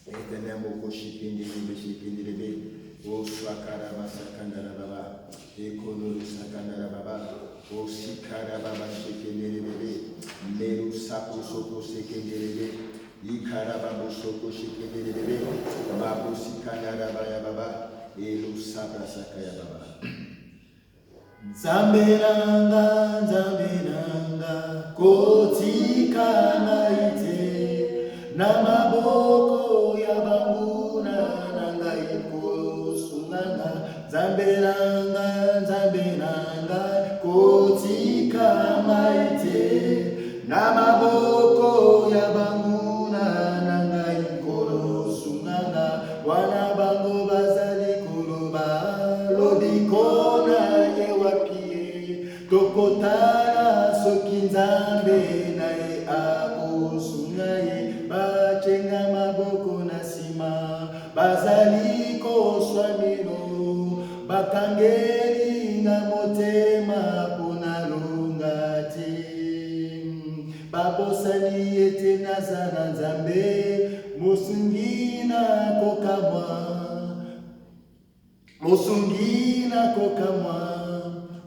Etenemoko shikindiribe shikindiribe. O swakara basakandara baba. Ekonoro sakandara baba. O sikara baba shikindiribe. Meru sapo soko shikindiribe. Ikara babo soko shikindiribe. Babu sikandara baya baba. Elu sabra sakaya baba. Zambiranga, Zambiranga, kotika naite, namaboko ya bambuna nanga iko sunganga. Zambiranga, Zambiranga, kotika naite, namaboko ya bambuna nanga iko sunganga. Wana bango bazali kuruba, lodikona Tokotara soki Nzambe naye akosungaye bachenga maboko na sima bazali koswamino bakangeli na motema pona longa te babosani ete nazana Nzambe musungina kokamwa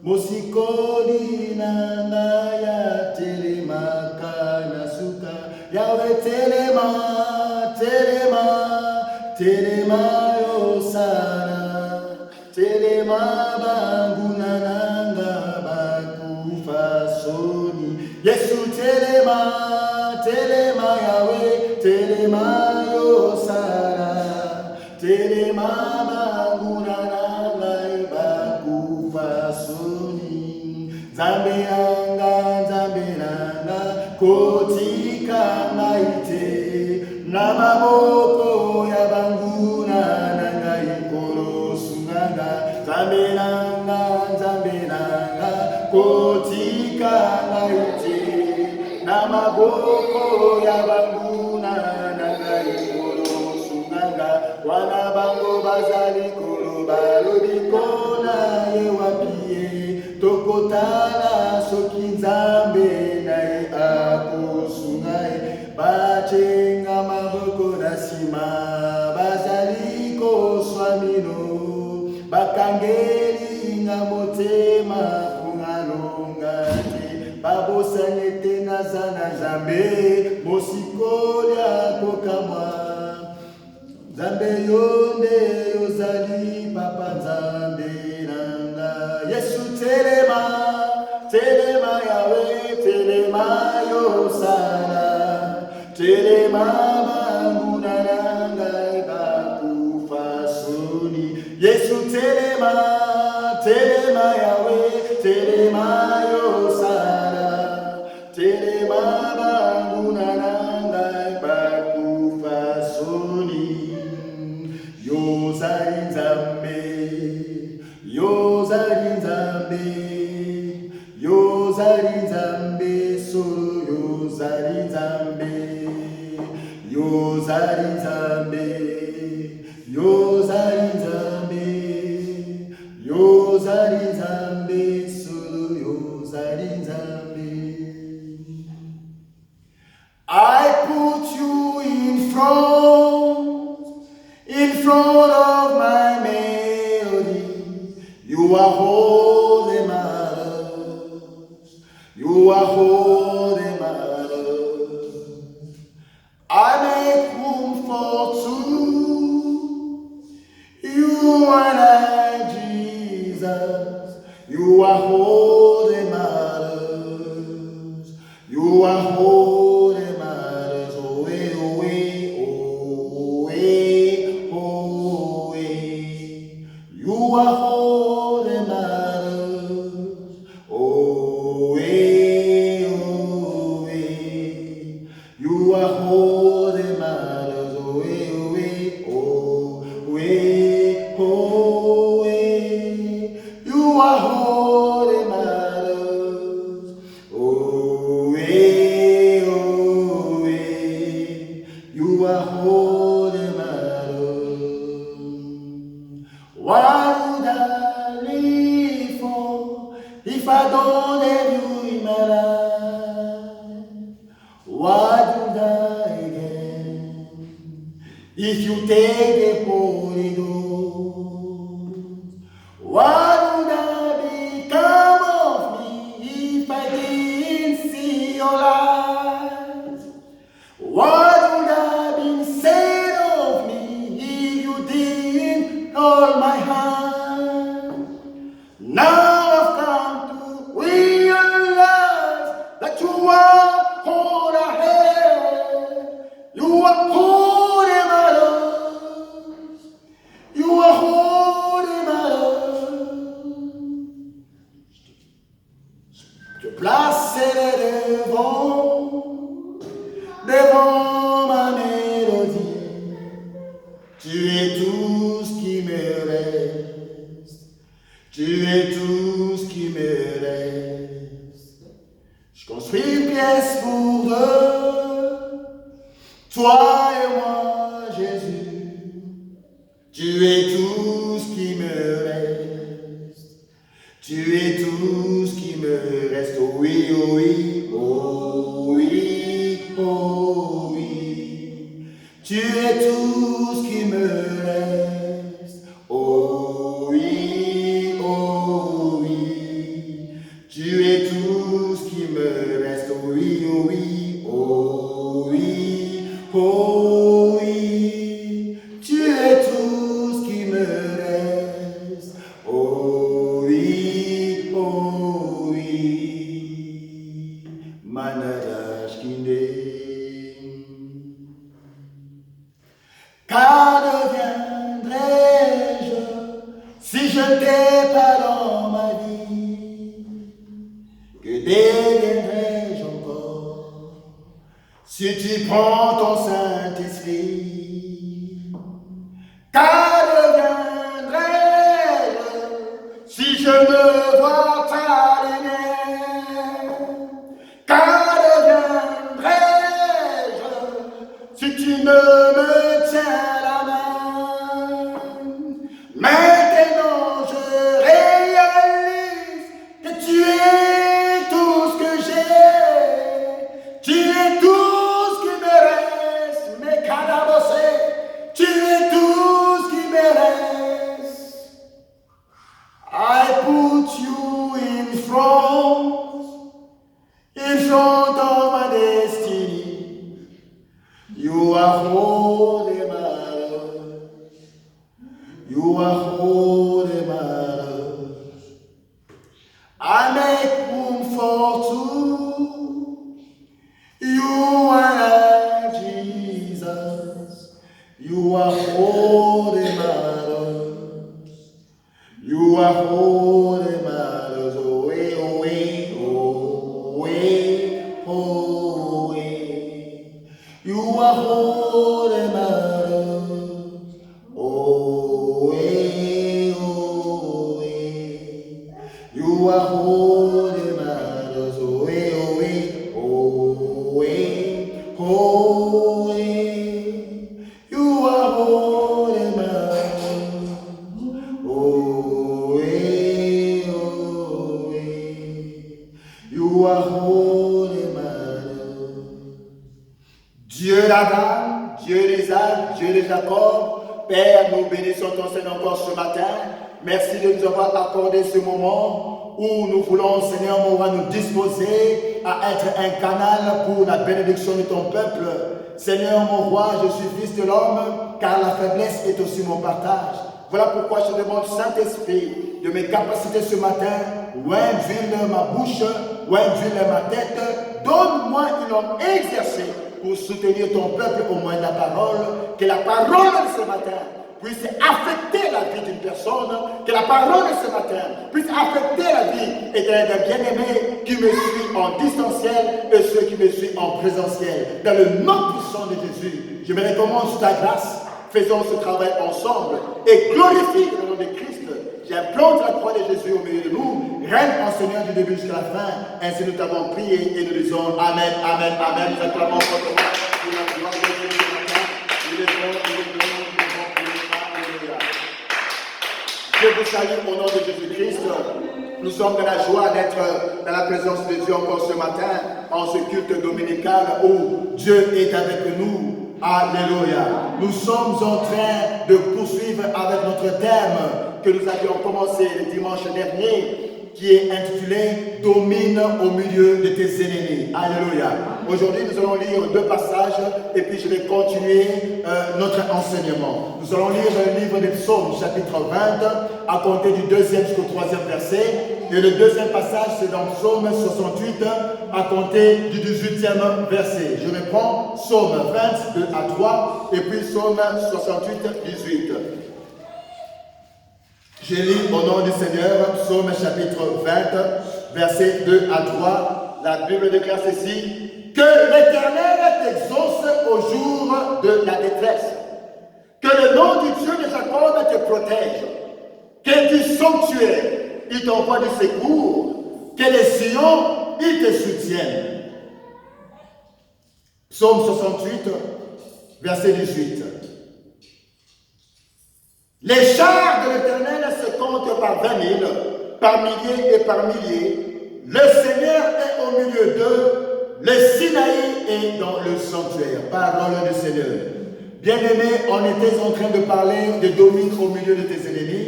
Musikoli nanga ya telema kana suka yawe telema yo sana telema banguna nanga bakufa soni Yesu telema yawe telema yo sana telema banguna nanga bakufa soni Nzambe nanga kotika naite namaboko ya banguna nanga ikoro sunganga Nzambe nanga kotika naite namaboko ya banguna nanga ikoro sunganga wana bango bazali koloba lobikona ye wapie tokotala soki Nzambe naye akosungaye bachenga maboko na sima bazali koswamino bakangeli nga motema kungalonga te babosanye te nazana Nzambe mosikoli akokamwa Nzambe yonde yozali papa Nzambe nanga Yesu telema yawe telema yosana telema banguna nanga bakufa soni Yesu telema yawe telema yosana telema banguna nanga bakufa soni Yozali Nzambe solo Yozali Nzambe solo Yozali Nzambe I put you in front of my melody. You are holy, my love. You are holy, my love. I make room for two. You and I, Jesus. You are holy, my love. You are holy. You are holy, matters. Oh, you are holy, matters. You are holy, matters. You are holy, matters. What would I live for if I don't have you in my life? What would I gain If you take the Holy Ghost, what would have become of me if I didn't see your light? What would have been said of me if you didn't hold my hand? Now I've come to realize that you are all I have. You are holding my love. You are holding my love. Je placerai devant ma mélodie. Tu es tout ce qui me reste. Tu es tout ce qui me reste. Je construis une pièce pour deux. Toi et moi, Jésus. Tu es tout ce qui me reste. Tu es tout ce qui me reste. Oh oui, oh oui, oh oui, oh oui. Tu es tout ce qui me reste. Oh oui, oh oui. Tu es tout ce qui me reste. Oh oui, oh oui, oh oui, oh oui. Tu es tout ce qui me reste. Oh oui, oh oui. Manadash Kinde. Car deviendrai-je si je n'étais pas dans ma vie? Que deviendrai-je encore si tu prends ton Saint-Esprit? Car deviendrai-je si je ne vois ta lumière? Car deviendrai-je si tu ne me tiens la main? Maintenant je réalise que tu es tout ce que j'ai. Tu es tout ce qui me reste. Mes canabossés, tu es tout ce qui me reste. I put you in front of my destiny. You are holy, my love. You are holy, my love. I make room for two. You are Jesus. You are holy, my love. You are holy, my love. Oh, way, oh, way, oh, way, oh, way. You are holy, my love. Oh, way, oh, way. You are holy, my love. Oh, way, oh, way, oh, way, oh, way. You are holy, my love. Oh, way, oh, way. You are holy, my love. Dieu d'Abraham, Dieu d'Isaac, Dieu de Jacob, Père, nous bénissons ton Seigneur encore ce matin. Merci de nous avoir accordé ce moment où nous voulons, Seigneur, mon roi, nous disposer à être un canal pour la bénédiction de ton peuple. Seigneur, mon roi, je suis fils de l'homme, car la faiblesse est aussi mon partage. Voilà pourquoi je demande, Saint-Esprit, de mes capacités ce matin, loin d'huile ma bouche, loin d'huile ma tête, donne-moi une homme exercée pour soutenir ton peuple au moyen de la parole, que la parole de ce matin puisse affecter la vie d'une personne, que la parole de ce matin puisse affecter la vie d'un bien-aimé qui me suit en distanciel et ceux qui me suivent en présentiel. Dans le nom puissant de Jésus, je me recommande sous ta grâce. Faisons ce travail ensemble et glorifie le nom de Christ. J'implante la croix de Jésus au milieu de nous. Règne en Seigneur du début jusqu'à la fin. Ainsi nous t'avons prié et nous disons Amen, Amen, Amen. Nous acclamons fortement pour la gloire de Dieu ce matin. Il est bon, il est bon, il est bon, il est bon. Alléluia. Je vous salue au nom de Jésus-Christ. Nous sommes dans la joie d'être dans la présence de Dieu encore ce matin, en ce culte dominical où Dieu est avec nous. Alléluia. Nous sommes en train de poursuivre avec notre thème que nous avions commencé le dimanche dernier, qui est intitulé « Domine au milieu de tes ennemis ». Alléluia. Aujourd'hui, nous allons lire 2 passages et puis je vais continuer notre enseignement. Nous allons lire le livre des Psaumes, chapitre 20, à compter du 2e jusqu'au 3e verset. Et le deuxième passage, c'est dans Psaume 68, à compter du 18e verset. Je reprends Psaume 20, 2 à 3, et puis Psaume 68, 18. Je lis au nom du Seigneur, Psaume chapitre 20, versets 2 à 3. La Bible déclare ceci: que l'Éternel t'exauce au jour de la détresse. Que le nom du Dieu de Jacob te protège. Que du sanctuaire, il t'envoie du secours. Que les Sion, il te soutienne. Psaume 68, verset 18. Les chars de l'Éternel se comptent par 20 000, par milliers et par milliers. Le Seigneur est au milieu d'eux. Le Sinaï est dans le sanctuaire. Parole du Seigneur. Bien-aimés, on était en train de parler de domine au milieu de tes ennemis.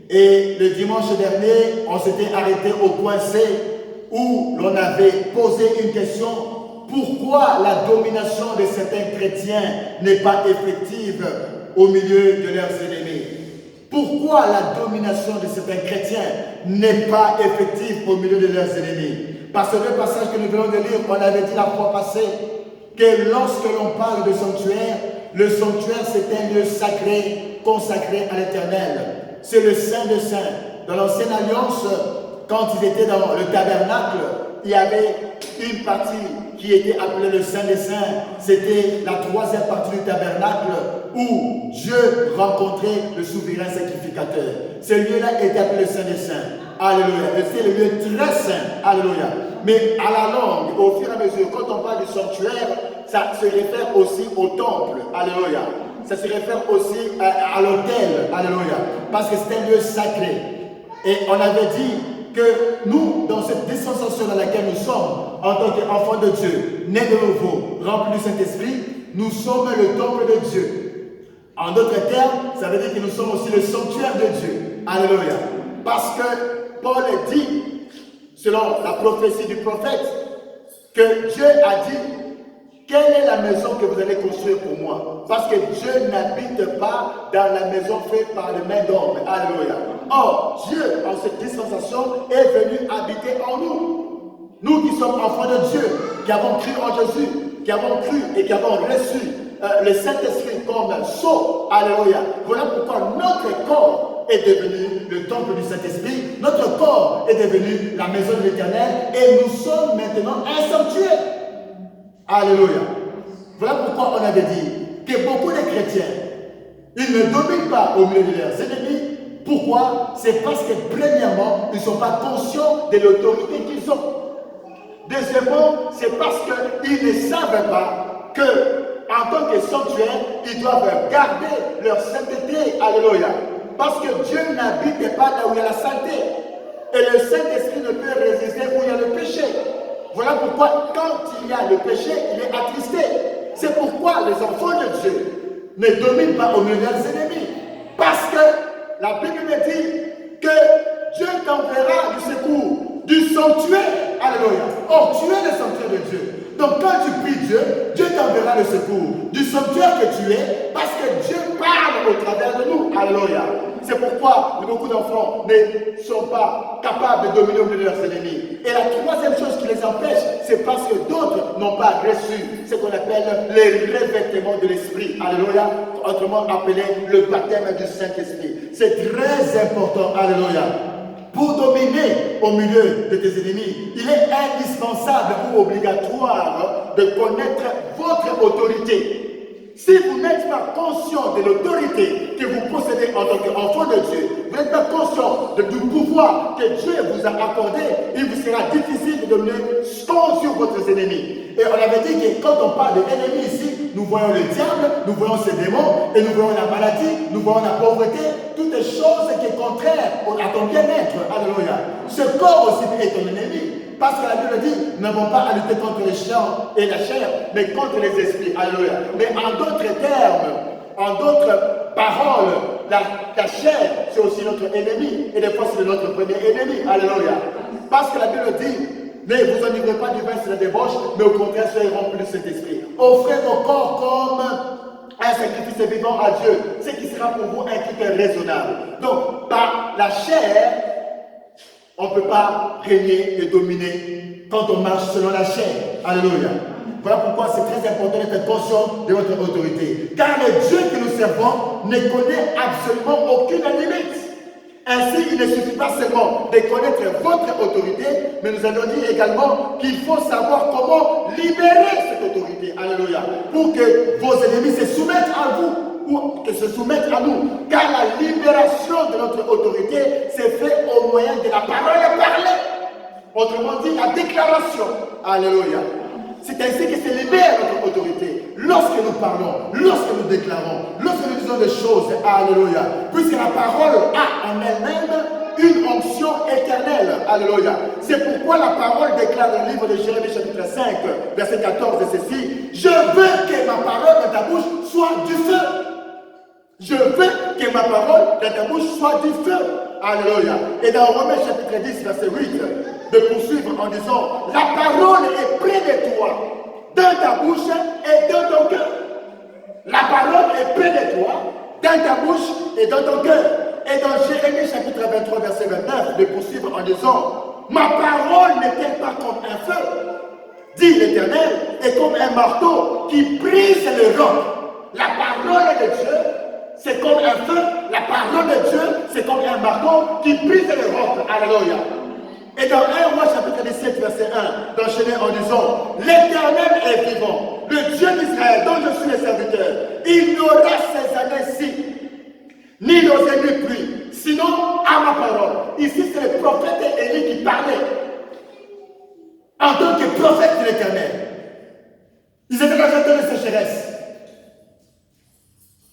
Et le dimanche dernier, on s'était arrêté au point C où l'on avait posé une question. Pourquoi la domination de certains chrétiens n'est pas effective au milieu de leurs ennemis? Pourquoi la domination de certains chrétiens n'est pas effective au milieu de leurs ennemis? Parce que le passage que nous venons de lire, on avait dit la fois passée que lorsque l'on parle de sanctuaire, le sanctuaire c'est un lieu sacré, consacré à l'Éternel. C'est le Saint des Saints. Dans l'Ancienne Alliance, quand ils étaient dans le tabernacle, il y avait une partie qui était appelée le Saint des Saints. C'était la 3e partie du tabernacle où Dieu rencontrait le souverain sacrificateur. Ce lieu-là était appelé le Saint des Saints. Alléluia. C'est le lieu très saint. Alléluia. Mais à la longue, au fur et à mesure, quand on parle du sanctuaire, ça se réfère aussi au temple. Alléluia. Ça se réfère aussi à l'autel. Alléluia. Parce que c'est un lieu sacré. Et on avait dit que nous, dans cette dispensation dans laquelle nous sommes, en tant qu'enfants de Dieu, nés de nouveau, remplis du Saint-Esprit, nous sommes le temple de Dieu. En d'autres termes, ça veut dire que nous sommes aussi le sanctuaire de Dieu. Alléluia. Parce que Paul dit, selon la prophétie du prophète, que Dieu a dit: quelle est la maison que vous allez construire pour moi? Parce que Dieu n'habite pas dans la maison faite par les mains d'hommes. Alléluia. Or, Dieu, en cette dispensation, est venu habiter en nous. Nous qui sommes enfants de Dieu, qui avons cru en Jésus, qui avons cru et qui avons reçu le Saint-Esprit comme sceau. Alléluia. Voilà pourquoi notre corps est devenu le temple du Saint-Esprit. Notre corps est devenu la maison de l'Éternel. Et nous sommes maintenant un sanctuaire. Alléluia. Voilà pourquoi on avait dit que beaucoup de chrétiens, ils ne dominent pas au milieu de leurs ennemis. Pourquoi? C'est parce que premièrement, ils ne sont pas conscients de l'autorité qu'ils ont. Deuxièmement, c'est parce qu'ils ne savent pas que, en tant que sanctuaire, ils doivent garder leur sainteté. Alléluia. Parce que Dieu n'habite pas là où il y a la sainteté. Et le Saint-Esprit ne peut résister où il y a le péché. Voilà pourquoi, quand il y a le péché, il est attristé. C'est pourquoi les enfants de Dieu ne dominent pas au milieu de leurs ennemis. Parce que la Bible me dit que Dieu t'enverra du secours, du sanctuaire. Alléluia. Or, tu es le sanctuaire de Dieu. Donc, quand tu pries Dieu, Dieu t'enverra le secours du sanctuaire que tu es, parce que Dieu parle au travers de nous. Alléluia. C'est pourquoi beaucoup d'enfants ne sont pas capables de dominer au milieu de leurs ennemis. Et la troisième chose qui les empêche, c'est parce que d'autres n'ont pas reçu ce qu'on appelle le revêtement de l'esprit. Alléluia. Autrement appelé le baptême du Saint-Esprit. C'est très important. Alléluia. Pour dominer au milieu de tes ennemis, il est indispensable ou obligatoire de connaître votre autorité. Si vous n'êtes pas conscient de l'autorité que vous possédez en tant qu'enfant de Dieu, vous n'êtes pas conscient du pouvoir que Dieu vous a accordé, il vous sera difficile de donner score sur votre ennemi. Et on avait dit que quand on parle de l'ennemi ici, nous voyons le diable, nous voyons ses démons, et nous voyons la maladie, nous voyons la pauvreté, toutes les choses qui sont contraires à ton bien-être. Alléluia. Ce corps aussi est ton ennemi. Parce que la Bible dit, nous n'avons pas à lutter contre les chiens et la chair, mais contre les esprits. Alléluia. Mais en d'autres termes, en d'autres paroles, la chair, c'est aussi notre ennemi. Et des fois, c'est notre premier ennemi. Alléluia. Parce que la Bible dit, ne vous enivrez pas du vin, c'est la débauche, mais au contraire, soyez remplis de cet esprit. Offrez vos corps comme un sacrifice vivant à Dieu, ce qui sera pour vous un culte raisonnable. Donc, par la chair, on ne peut pas régner et dominer quand on marche selon la chair. Alléluia. Voilà pourquoi c'est très important d'être conscient de votre autorité. Car le Dieu que nous servons ne connaît absolument aucune limite. Ainsi, il ne suffit pas seulement de connaître votre autorité, mais nous avons dit également qu'il faut savoir comment libérer cette autorité. Alléluia. Pour que vos ennemis se soumettent à vous, ou que se soumettent à nous. Car la libération de notre autorité s'est faite au moyen de la parole parlée. Autrement dit, la déclaration. Alléluia. C'est ainsi que se libère notre autorité. Lorsque nous parlons, lorsque nous déclarons, lorsque nous disons des choses, alléluia. Puisque la parole a en elle-même une onction éternelle. Alléluia. C'est pourquoi la parole déclare dans le livre de Jérémie chapitre 5, verset 14 et ceci. Je veux que ma parole dans ta bouche soit du feu. Je veux que ma parole dans ta bouche soit du feu. Alléluia. Et dans Romains chapitre 10, verset 8, de poursuivre en disant, la parole est près de toi, dans ta bouche et dans ton cœur. La parole est près de toi, dans ta bouche et dans ton cœur. Et dans Jérémie chapitre 23, verset 29, de poursuivre en disant, ma parole n'est-elle pas comme un feu, dit l'Éternel, et comme un marteau qui brise le roc. La parole de Dieu, c'est comme un feu. La parole de Dieu, c'est comme un marteau qui brise le roc. Alléluia. Et dans 1 Roi chapitre 17, verset 1, d'enchaîner en disant, l'Éternel est vivant, le Dieu d'Israël, dont je suis le serviteur. Il n'aura ces années-ci, ni n'osait ni pluie, sinon à ma parole. Ici, c'est le prophète Élie qui parlait. En tant que prophète de l'Éternel. Ils étaient dans un temps de sécheresse.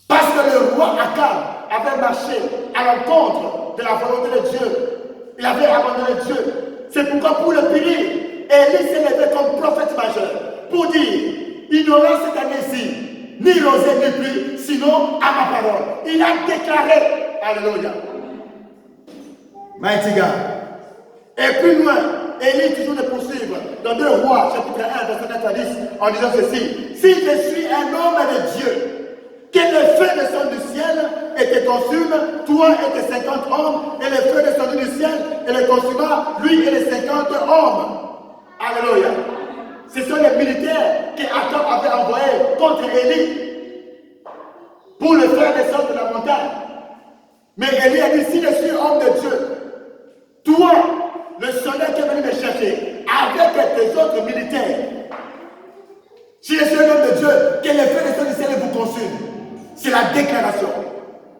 Parce que le roi Akab avait marché à l'encontre de la volonté de Dieu. Il avait abandonné Dieu. C'est pourquoi pour le punir, Élie s'est levé comme prophète majeur pour dire, il n'aura cette année-ci ni rosée ni pluie, sinon à ma parole. Il a déclaré, alléluia. Mighty God. Et plus loin, Élie toujours de poursuivre dans 2 Rois, chapitre 1, verset 9 à 10, en disant ceci, si je suis un homme de Dieu, que le feu descende du ciel et te consume, toi et tes 50 hommes, et le feu descendu du ciel et le consuma, lui et les 50 hommes. Alléluia. Ce sont les militaires qu'Akab avait envoyés contre Élie pour le faire descendre de la montagne. Mais Élie a dit, si je suis homme de Dieu, toi, le soldat qui est venu me chercher, avec tes autres militaires, si je suis un homme de Dieu, que le feu descende du ciel et vous consume. C'est la déclaration.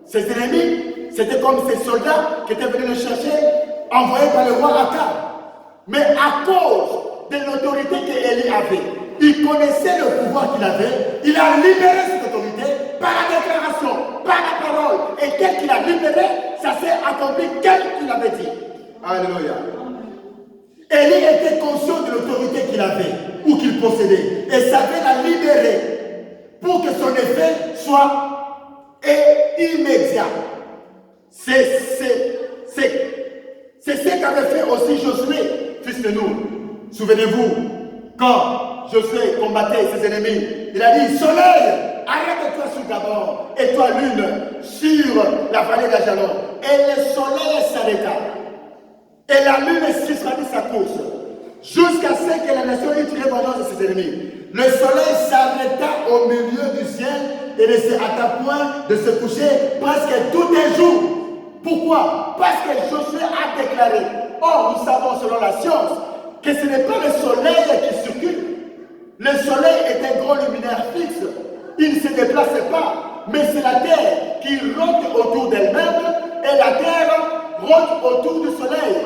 Ces ennemis, c'était comme ces soldats qui étaient venus le chercher, envoyés par le roi Akab. Mais à cause de l'autorité qu'Élie avait, il connaissait le pouvoir qu'il avait, il a libéré cette autorité par la déclaration, par la parole. Et tel qu'il a libéré, ça s'est accompli tel qu'il avait dit. Alléluia. Élie était conscient de l'autorité qu'il avait ou qu'il possédait et savait la libérer pour que son effet soit immédiat. C'est ce qu'avait fait aussi Josué, fils de Nun. Souvenez-vous, quand Josué combattait ses ennemis, il a dit, soleil, arrête-toi sur Gabor, et toi lune, sur la vallée d'Ajalon. Et le soleil s'arrêta. Et la lune suspendit sa course, jusqu'à ce que la nation eût tiré vengeance de ses ennemis. Le soleil s'arrêta au milieu du ciel et ne s'arrêta point de se coucher presque tout un jour. Pourquoi? Parce que Josué a déclaré. Or, nous savons selon la science que ce n'est pas le soleil qui circule. Le soleil est un grand luminaire fixe. Il ne se déplace pas. Mais c'est la terre qui rote autour d'elle-même et la terre rote autour du soleil.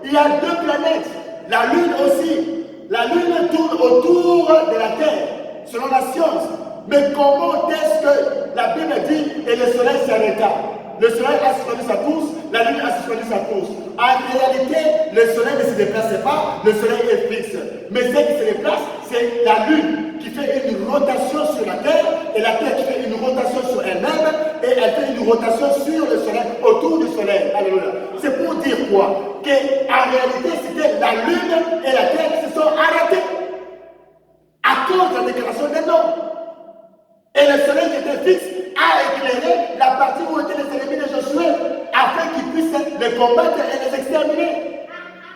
Il y a 2 planètes. La Lune aussi. La Lune tourne autour de la Terre, selon la science. Mais comment est-ce que la Bible dit et le soleil s'arrêta? Le soleil a suspendu sa course, la Lune a suspendu sa course. En réalité, le soleil ne se déplace pas, le soleil est fixe. Mais ce qui se déplace, c'est la Lune qui fait une rotation sur la Terre et la Terre qui fait une rotation sur elle-même et elle fait une rotation sur le soleil, autour du soleil. Alléluia. C'est pour dire quoi? Qu'en réalité, c'était la Lune et la Terre qui se sont arrêtées à cause de la déclaration des noms. Et le soleil qui était fixe a éclairé la partie où étaient les ennemis de Josué afin qu'ils puissent les combattre et les exterminer.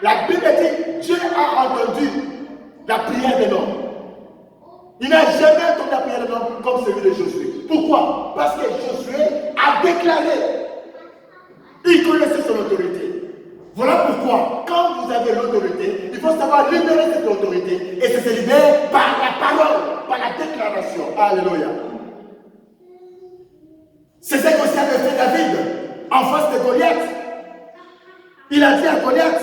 La Bible dit, Dieu a entendu la prière des noms. Il n'a jamais entendu la prière des noms comme celui de Josué. Pourquoi? Parce que Josué a déclaré. Il connaissait son autorité. Voilà pourquoi, quand vous avez l'autorité, il faut savoir libérer cette autorité. Et ça se libère par la parole, par la déclaration. Alléluia. C'est ce qu'aussi avait fait David en face de Goliath. Il a dit à Goliath,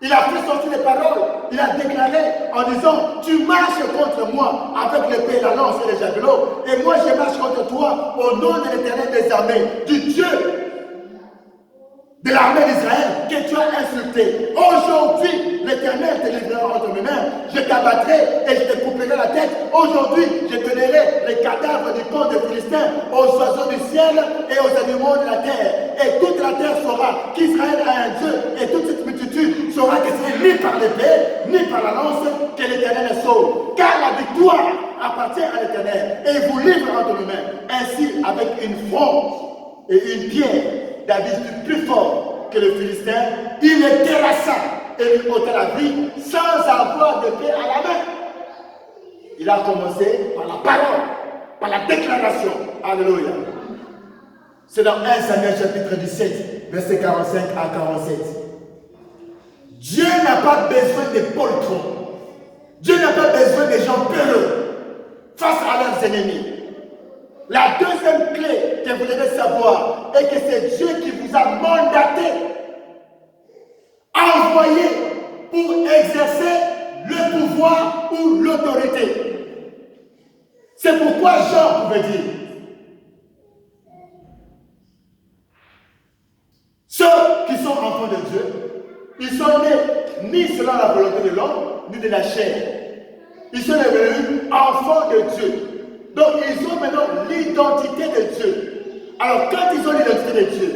il a fait sortir les paroles, il a déclaré en disant, tu marches contre moi avec l'épée, la lance et les javelots, et moi je marche contre toi au nom de l'Éternel des armées, du Dieu de l'armée d'Israël que tu as insulté. Aujourd'hui, l'Éternel te livrera entre mes mains. Je t'abattrai et je te couperai la tête. Aujourd'hui, je donnerai les cadavres du camp des Philistins aux oiseaux du ciel et aux animaux de la terre. Et toute la terre saura qu'Israël a un Dieu et toute cette multitude saura que ce n'est ni par l'épée, ni par la lance que l'Éternel est sauve. Car la victoire appartient à l'Éternel et il vous livre entre mes mains. Ainsi, avec une fronde et une pierre, David fut plus fort que le Philistin. Il le terrassa et lui ôta la vie sans avoir de paix à la main. Il a commencé par la parole, par la déclaration. Alléluia. C'est dans 1 Samuel chapitre 17, versets 45 à 47. Dieu n'a pas besoin de poltrons. Dieu n'a pas besoin des gens peureux face à leurs ennemis. La deuxième clé que vous devez savoir est que c'est Dieu qui vous a mandaté, envoyé pour exercer le pouvoir ou l'autorité. C'est pourquoi Jean pouvait dire, ceux qui sont enfants de Dieu, ils sont nés ni selon la volonté de l'homme, ni de la chair. Ils sont devenus enfants de Dieu. Donc, ils ont maintenant l'identité de Dieu. Alors, quand ils ont l'identité de Dieu,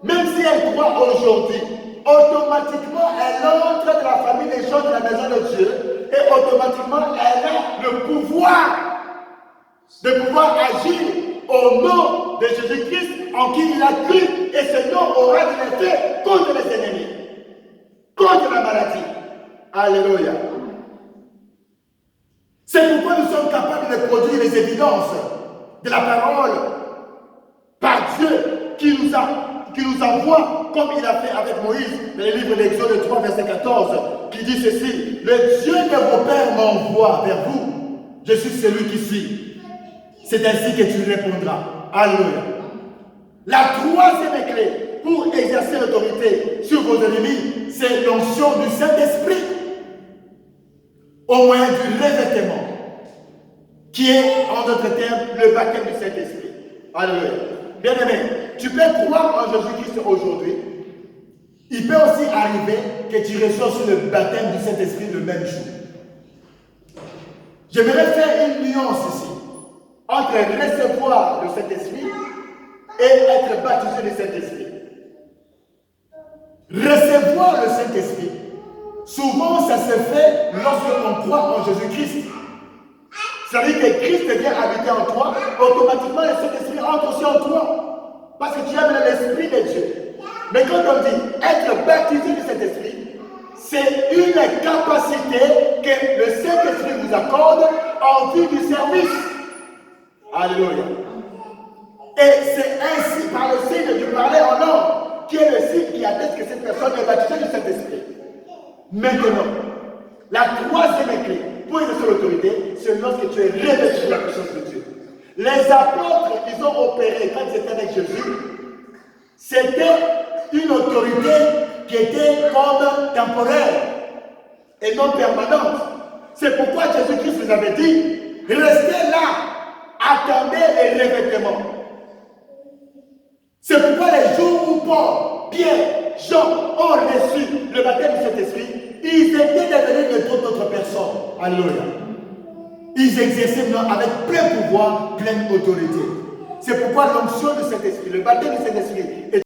même si elle croit aujourd'hui, automatiquement, elle entre dans la famille des gens de la maison de Dieu et automatiquement, elle a le pouvoir de pouvoir agir au nom de Jésus-Christ en qui il a cru et ce nom aura de l'effet contre les ennemis, contre la maladie. Alléluia. C'est pourquoi nous sommes capables de produire les évidences de la parole par Dieu qui nous envoie comme il a fait avec Moïse dans le livre d'Exode 3, verset 14, qui dit ceci: le Dieu de vos pères m'envoie vers vous, je suis celui qui suis. C'est ainsi que tu répondras. Alléluia. La troisième clé pour exercer l'autorité sur vos ennemis, c'est l'onction du Saint-Esprit au moyen du revêtement, qui est, en d'autres termes, le baptême du Saint-Esprit. Alléluia. Bien-aimé, tu peux croire en Jésus-Christ aujourd'hui. Il peut aussi arriver que tu reçois aussi le baptême du Saint-Esprit le même jour. J'aimerais faire une nuance ici entre recevoir le Saint-Esprit et être baptisé du Saint-Esprit. Recevoir le Saint-Esprit, souvent ça se fait lorsqu'on croit en Jésus-Christ. C'est-à-dire que Christ vient habiter en toi, automatiquement le Saint-Esprit entre aussi en toi. Parce que tu aimes l'Esprit de Dieu. Mais quand on dit être baptisé du Saint-Esprit, c'est une capacité que le Saint-Esprit vous accorde en vue du service. Alléluia. Et c'est ainsi par le signe du parler en langue, qui est le signe qui atteste que cette personne est baptisée du Saint-Esprit. Maintenant, la troisième clé pour exercer l'autorité, c'est lorsque tu es revêtu de la puissance de Dieu. Les apôtres, ils ont opéré quand ils étaient avec Jésus, c'était une autorité qui était comme temporaire et non permanente. C'est pourquoi Jésus-Christ vous avait dit, restez là, attendez les revêtements. C'est pourquoi les jours où Paul, Pierre, Jean ont reçu le baptême du Saint-Esprit, ils étaient devenus de toute autre personne. Alléluia. Ils exerçaient avec plein pouvoir, pleine autorité. C'est pourquoi l'onction du Saint-Esprit, le baptême du Saint-Esprit est